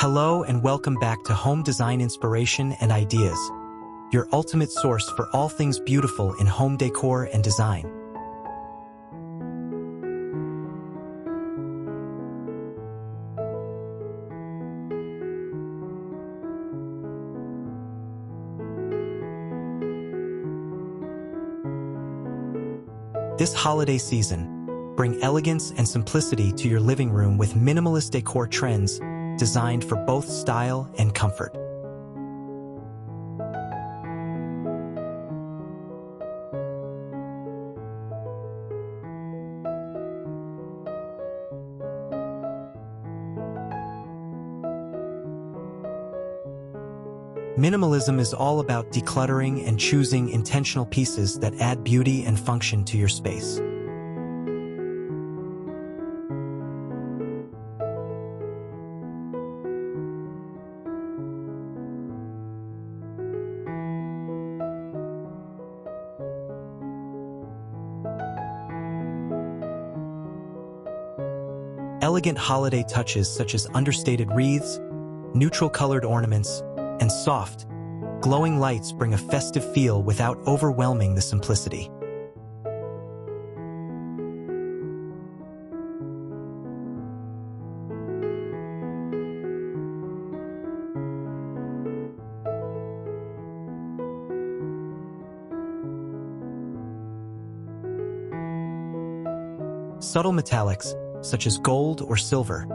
Hello and welcome back to Home Design Inspiration and Ideas, your ultimate source for all things beautiful in home decor and design. This holiday season, bring elegance and simplicity to your living room with minimalist decor trends designed for both style and comfort. Minimalism is all about decluttering and choosing intentional pieces that add beauty and function to your space. Elegant holiday touches such as understated wreaths, neutral-colored ornaments, and soft, glowing lights bring a festive feel without overwhelming the simplicity. Subtle metallics, such as gold or silver,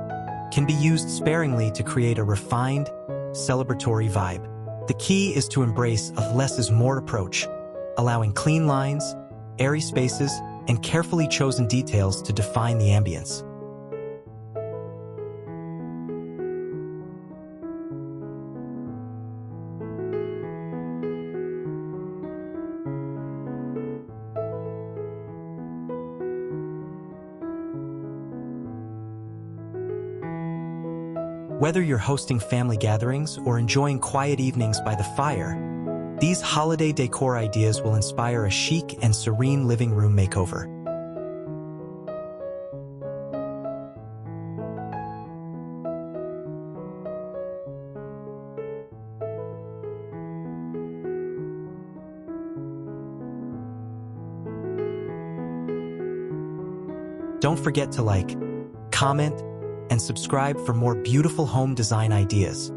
can be used sparingly to create a refined, celebratory vibe. The key is to embrace a less is more approach, allowing clean lines, airy spaces, and carefully chosen details to define the ambience. Whether you're hosting family gatherings or enjoying quiet evenings by the fire, these holiday decor ideas will inspire a chic and serene living room makeover. Don't forget to like, comment, and subscribe for more beautiful home design ideas.